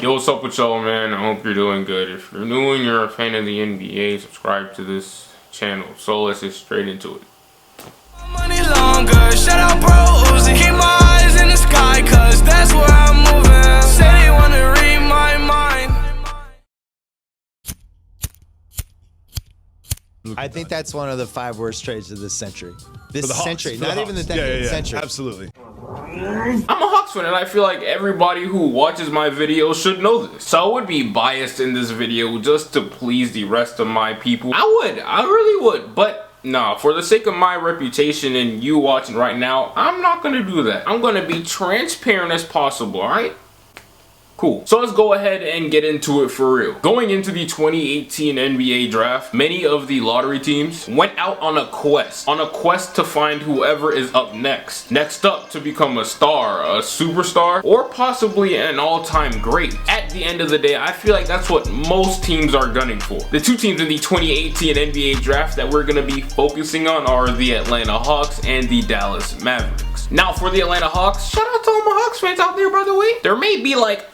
Yo, what's up with y'all, man? I hope you're doing good. If you're new and you're a fan of the NBA, subscribe to this channel. So let's get straight into it. Money longer, shout out bros, keep my eyes in the sky, cause that's where I'm moving. Say they wanna read my mind. I think that's one of the 5 worst trades of this century. This century, not even the Hawks. decade, Yeah, century. absolutely. I'm a Hawks fan and I feel like everybody who watches my videos should know this. So I would be biased in this video just to please the rest of my people. I really would, but nah, for the sake of my reputation and you watching right now, I'm not gonna do that. I'm gonna be transparent as possible, alright? Cool. So let's go ahead and get into it for real. Going into the 2018 NBA draft, many of the lottery teams went out on a quest to find whoever is up next. Next up to become a star, a superstar, or possibly an all-time great. At the end of the day, I feel like that's what most teams are gunning for. The 2 teams in the 2018 NBA draft that we're gonna be focusing on are the Atlanta Hawks and the Dallas Mavericks. Now for the Atlanta Hawks, shout out to all my Hawks fans out there, by the way. There may be like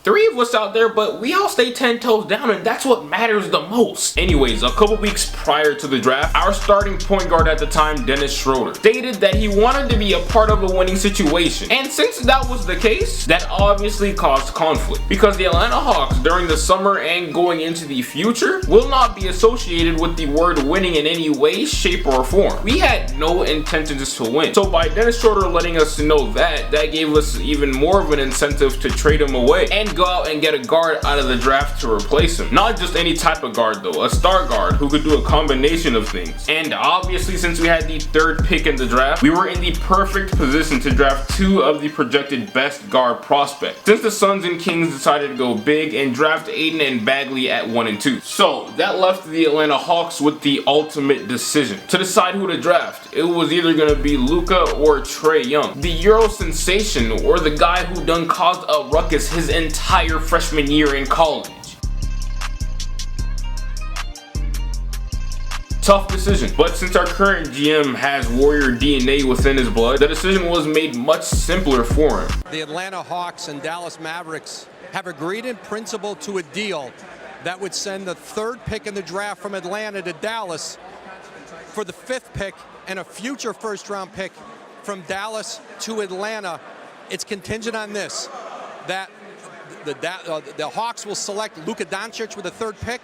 3 of us out there, but we all stay 10 toes down, and that's what matters the most. Anyways, a couple weeks prior to the draft, our starting point guard at the time, Dennis Schroeder, stated that he wanted to be a part of a winning situation. And since that was the case, that obviously caused conflict, because the Atlanta Hawks during the summer and going into the future will not be associated with the word winning in any way, shape, or form. We had no intentions to win. So by Dennis Schroeder letting us know that gave us even more of an incentive to trade him away and go out and get a guard out of the draft to replace him. Not just any type of guard though, a star guard who could do a combination of things. And obviously, since we had the 3rd pick in the draft, we were in the perfect position to draft 2 of the projected best guard prospects, since the Suns and Kings decided to go big and draft Aiden and Bagley at 1 and 2. So that left the Atlanta Hawks with the ultimate decision to decide who to draft. It was either going to be Luka or Trey Young, the Euro sensation, or the guy who done caused a ruckus his entire freshman year in college. Tough decision, but since our current GM has Warrior DNA within his blood, the decision was made much simpler for him. The Atlanta Hawks and Dallas Mavericks have agreed in principle to a deal that would send the 3rd pick in the draft from Atlanta to Dallas for the 5th pick and a future 1st-round pick from Dallas to Atlanta. It's contingent on this, that the Hawks will select Luka Doncic with the 3rd pick.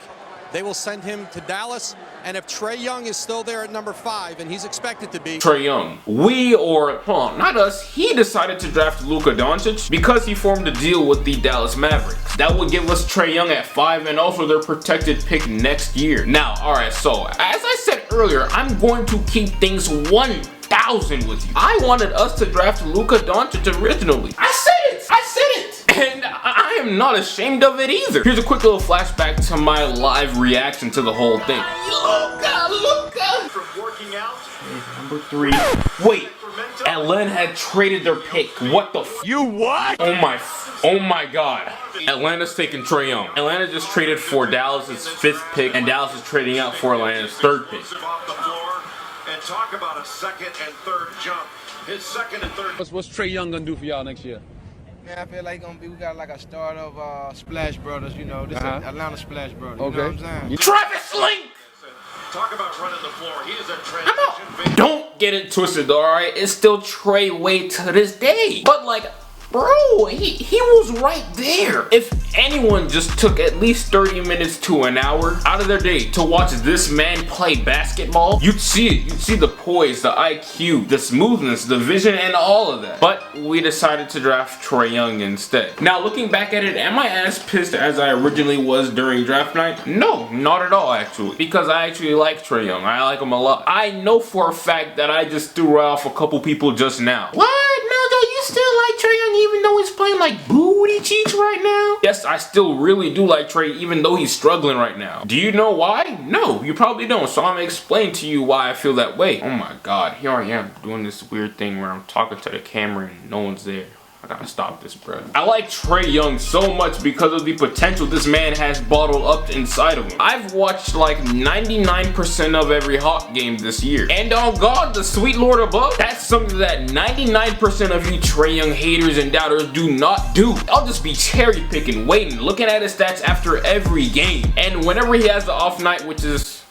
They will send him to Dallas, and if Trey Young is still there at number 5, and he's expected to be. Trey Young. Not us. He decided to draft Luka Doncic because he formed a deal with the Dallas Mavericks. That would give us Trey Young at 5 and also their protected pick next year. Now, alright, so as I said earlier, I'm going to keep things 1,000 with you. I wanted us to draft Luka Doncic originally. I said it! And I am not ashamed of it either. Here's a quick little flashback to my live reaction to the whole thing. Luka! From working out. Number 3. Wait, Atlanta had traded their pick. What the f? You what? Oh my god. Atlanta's taking Trey Young. Atlanta just traded for Dallas's 5th pick, and Dallas is trading out for Atlanta's 3rd pick. Off the floor and talk about a 2nd and 3rd jump. His 2nd and 3rd. What's Trey Young gonna do for y'all next year? Man, I feel like we got like a start of Splash Brothers, you know. This is Atlanta Splash Brothers. You know what I'm saying? Travis Link! Talk about running the floor. He is a transition big. Don't get it twisted, alright? It's still Trey Way to this day. But like, bro, he was right there. If anyone just took at least 30 minutes to an hour out of their day to watch this man play basketball, you'd see it. You'd see the poise, the IQ, the smoothness, the vision, and all of that. But we decided to draft Trey Young instead. Now, looking back at it, am I as pissed as I originally was during draft night? No, not at all, actually. Because I actually like Trey Young. I like him a lot. I know for a fact that I just threw off a couple people just now. What? No, you still like Trey Young even though he's playing like booty cheeks right now? Yes, I still really do like Trey even though he's struggling right now. Do you know why? No, you probably don't, so I'm gonna explain to you why I feel that way. Oh my god, here I am doing this weird thing where I'm talking to the camera and no one's there. I gotta stop this, bro. I like Trey Young so much because of the potential this man has bottled up inside of him. I've watched like 99% of every Hawk game this year. And on God, the sweet Lord above, that's something that 99% of you Trey Young haters and doubters do not do. I'll just be cherry picking, waiting, looking at his stats after every game. And whenever he has the off night, which is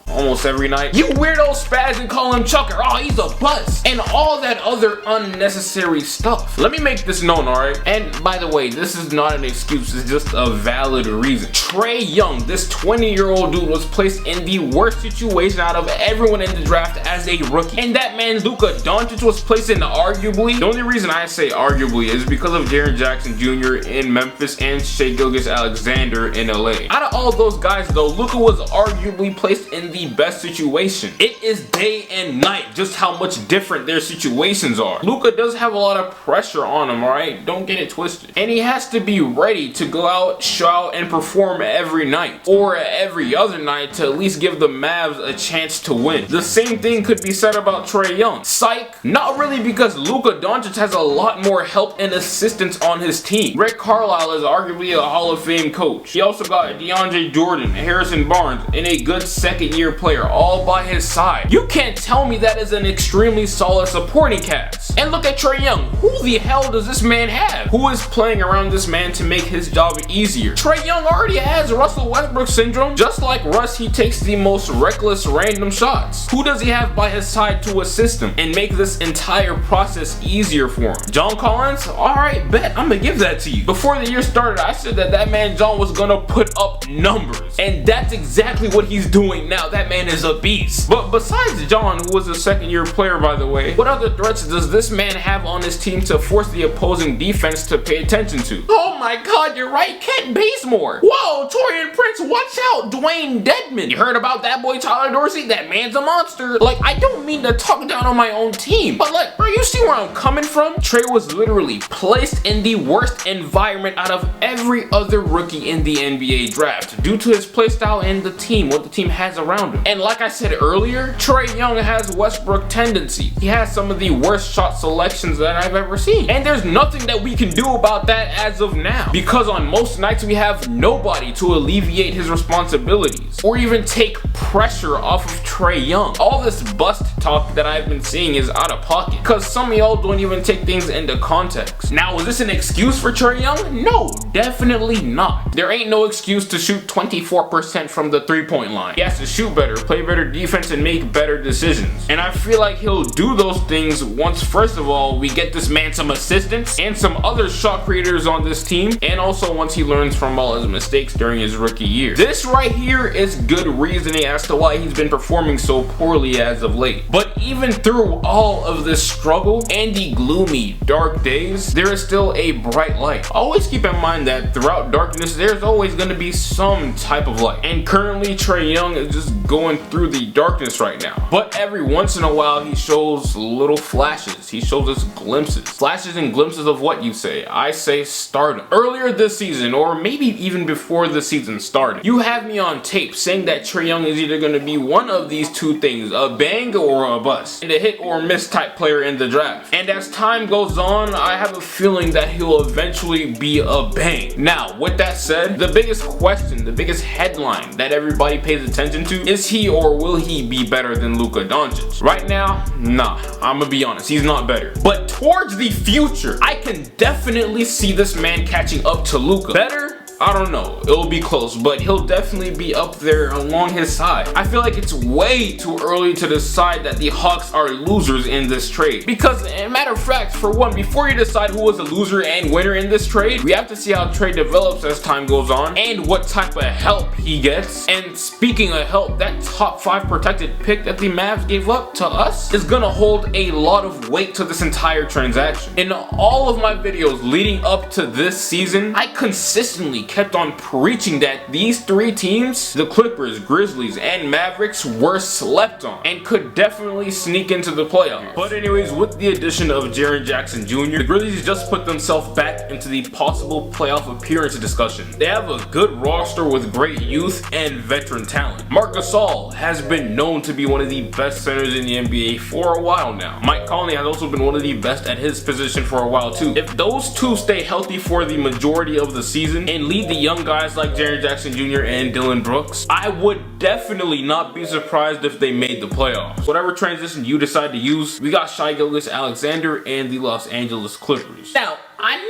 almost every night, you weirdos spaz and call him Chucker. Oh, he's a bust. And all that other unnecessary stuff. Let me make this known, alright? And by the way, this is not an excuse, it's just a valid reason. Trey Young, this 20-year-old dude, was placed in the worst situation out of everyone in the draft as a rookie. And that man, Luka Doncic, was placed in arguably, the only reason I say arguably is because of Jaren Jackson Jr. in Memphis and Shai Gilgeous-Alexander in LA. Out of all those guys though, Luka was arguably placed in the best situation. It is day and night just how much different their situations are. Luka does have a lot of pressure on him, alright? Don't get it twisted. And he has to be ready to go out, show out, and perform every night. Or every other night to at least give the Mavs a chance to win. The same thing could be said about Trey Young. Psych? Not really, because Luka Doncic has a lot more help and assistance on his team. Rick Carlisle is arguably a Hall of Fame coach. He also got DeAndre Jordan, Harrison Barnes, and a good second-year player all by his side. You can't tell me that is an extremely solid supporting cast. And look at Trey Young. Who the hell does this man have? Who is playing around this man to make his job easier? Trey Young already has Russell Westbrook syndrome. Just like Russ, he takes the most reckless random shots. Who does he have by his side to assist him and make this entire process easier for him? John Collins? Alright, bet. I'm gonna give that to you. Before the year started, I said that man John was gonna put up numbers. And that's exactly what he's doing now. That man is a beast. But besides John, who was a second-year player by the way, what other threats does this man have on his team to force the opposing defense to pay attention to? Oh my god, you're right, Kent Bazemore. Whoa, Torian Prince, watch out, Dwayne Dedman. You heard about that boy Tyler Dorsey? That man's a monster. Like, I don't mean to talk down on my own team, but like, bro, you see where I'm coming from? Trey was literally placed in the worst environment out of every other rookie in the NBA draft due to his playstyle and the team, what the team has around him. And like I said earlier, Trey Young has Westbrook tendencies. He has some of the worst shot selections that I've ever seen. And there's nothing that we can do about that as of now, because on most nights we have nobody to alleviate his responsibilities or even take pressure off of Trey Young. All this bust talk that I've been seeing is out of pocket because some of y'all don't even take things into context. Now, is this an excuse for Trey Young? No, definitely not. There ain't no excuse to shoot 24% from the three-point line. He has to shoot better, play better defense, and make better decisions. And I feel like he'll do those things once, first of all, we get this man some assistance and some other shot creators on this team, and also once he learns from all his mistakes during his rookie year. This right here is good reasoning as to why he's been performing so poorly as of late. But even through all of this struggle and the gloomy, dark days, there is still a bright light. Always keep in mind that throughout darkness, there's always going to be some type of light. And currently, Trey Young is just going through the darkness right now. But every once in a while, he shows little flashes. He shows us glimpses. Flashes and glimpses of what you say. I say stardom. Earlier this season, or maybe even before the season started, you have me on tape saying that Trey Young is either going to be one of these two things, a bang or a bust, and a hit or miss type player in the draft. And as time goes on, I have a feeling that he'll eventually be a bang. Now, with that said, the biggest question, the biggest headline that everybody pays attention to is he or will he be better than Luka Doncic? Right now, nah, I'm gonna be honest, he's not better. But towards the future, I can definitely see this man catching up to Luka. Better? I don't know, it'll be close, but he'll definitely be up there along his side. I feel like it's way too early to decide that the Hawks are losers in this trade. Because, as a matter of fact, for one, before you decide who was a loser and winner in this trade, we have to see how Trey develops as time goes on and what type of help he gets. And speaking of help, that top 5 protected pick that the Mavs gave up to us is gonna hold a lot of weight to this entire transaction. In all of my videos leading up to this season, I consistently kept on preaching that these three teams, the Clippers, Grizzlies, and Mavericks, were slept on and could definitely sneak into the playoffs. But anyways, with the addition of Jaren Jackson Jr., the Grizzlies just put themselves back into the possible playoff appearance discussion. They have a good roster with great youth and veteran talent. Marc Gasol has been known to be one of the best centers in the NBA for a while now. Mike Conley has also been one of the best at his position for a while too. If those two stay healthy for the majority of the season and lead the young guys like Jaren Jackson Jr. and Dillon Brooks, I would definitely not be surprised if they made the playoffs. Whatever transition you decide to use, we got Shai Gilgeous-Alexander and the Los Angeles Clippers. Now, I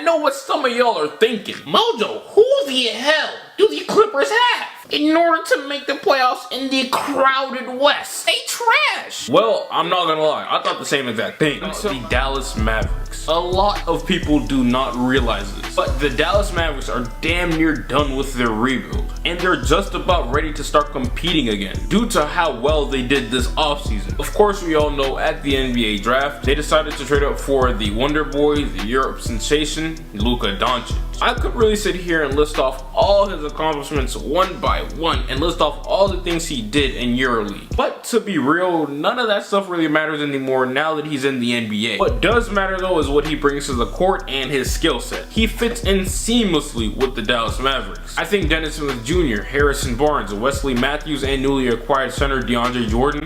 know what some of y'all are thinking. Mojo, who the hell do the Clippers have in order to make the playoffs in the crowded West? They trash. Well, I'm not gonna lie, I thought the same exact thing. The Dallas Mavericks. A lot of people do not realize this, but the Dallas Mavericks are damn near done with their rebuild, and they're just about ready to start competing again due to how well they did this offseason. Of course, we all know at the NBA draft, they decided to trade up for the Wonder Boy, the Europe sensation, Luka Doncic. I could really sit here and list off all his accomplishments one by one and list off all the things he did in EuroLeague. But to be real, none of that stuff really matters anymore now that he's in the NBA. What does matter though is what he brings to the court and his skill set. He fits in seamlessly with the Dallas Mavericks. I think Dennis Smith Jr., Harrison Barnes, Wesley Matthews, and newly acquired center DeAndre Jordan,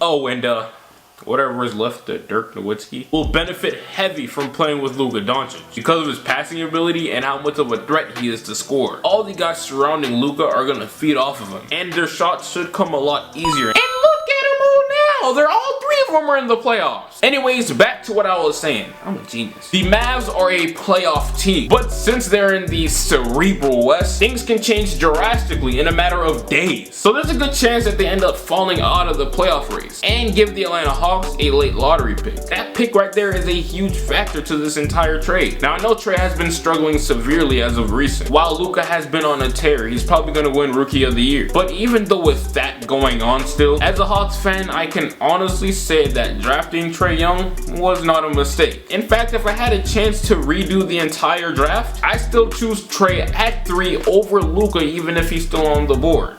whatever is left to Dirk Nowitzki, will benefit heavy from playing with Luka Doncic because of his passing ability and how much of a threat he is to score. All the guys surrounding Luka are going to feed off of him, and their shots should come a lot easier. And look at them all now! They're all three of them are in the playoffs. Anyways, back to what I was saying. I'm a genius. The Mavs are a playoff team, but since they're in the cerebral West, things can change drastically in a matter of days. So there's a good chance that they end up falling out of the playoff race and give the Atlanta Hawks a late lottery pick. That pick right there is a huge factor to this entire trade. Now I know Trae has been struggling severely as of recent. While Luka has been on a tear, he's probably going to win Rookie of the Year. But even though with that going on still, as a Hawks fan, I can honestly say that drafting Trey Young was not a mistake. In fact, if I had a chance to redo the entire draft, I still choose Trae at 3 over Luka even if he's still on the board.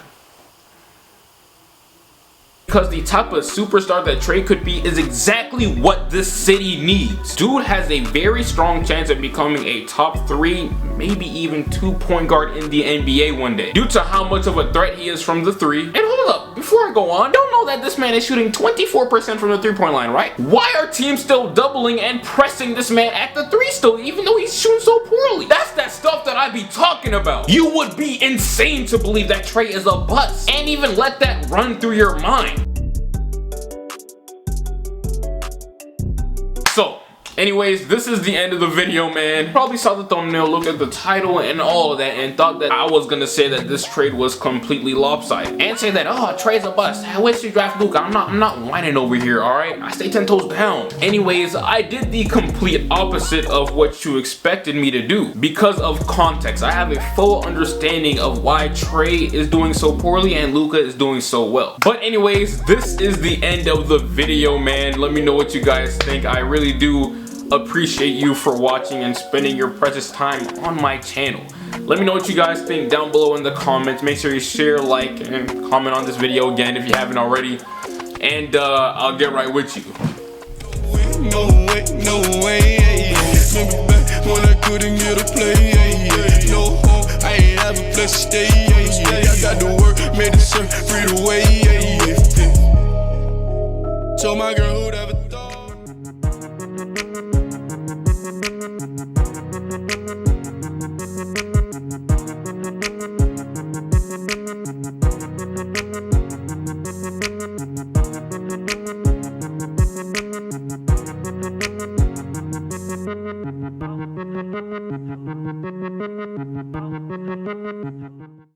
Because the type of superstar that Trae could be is exactly what this city needs. Dude has a very strong chance at becoming a top 3, maybe even 2 point guard in the NBA one day, due to how much of a threat he is from the 3. And hold up, before I go on, don't know that this man is shooting 24% from the 3-point line, right? Why are teams still doubling and pressing this man at the 3 still, even though he's shooting so poorly? That's that stuff that I be talking about. You would be insane to believe that Trae is a bust and even let that run through your mind. So, anyways, this is the end of the video, man. Probably saw the thumbnail, looked at the title and all of that, and thought that I was gonna say that this trade was completely lopsided and say that, oh, Trae's a bust. I wish you draft Luka. I'm not whining over here, all right? I stay 10 toes down. Anyways, I did the complete opposite of what you expected me to do because of context. I have a full understanding of why Trae is doing so poorly and Luka is doing so well. But anyways, this is the end of the video, man. Let me know what you guys think. I really do appreciate you for watching and spending your precious time on my channel. Let me know what you guys think down below in the comments. Make sure you share, like, and comment on this video again if you haven't already. And I'll get right with you. No way, remember back when I couldn't get a play, no home, I ain't have a place to stay, I got to work, made the surf, free the way, told my girl who'd ever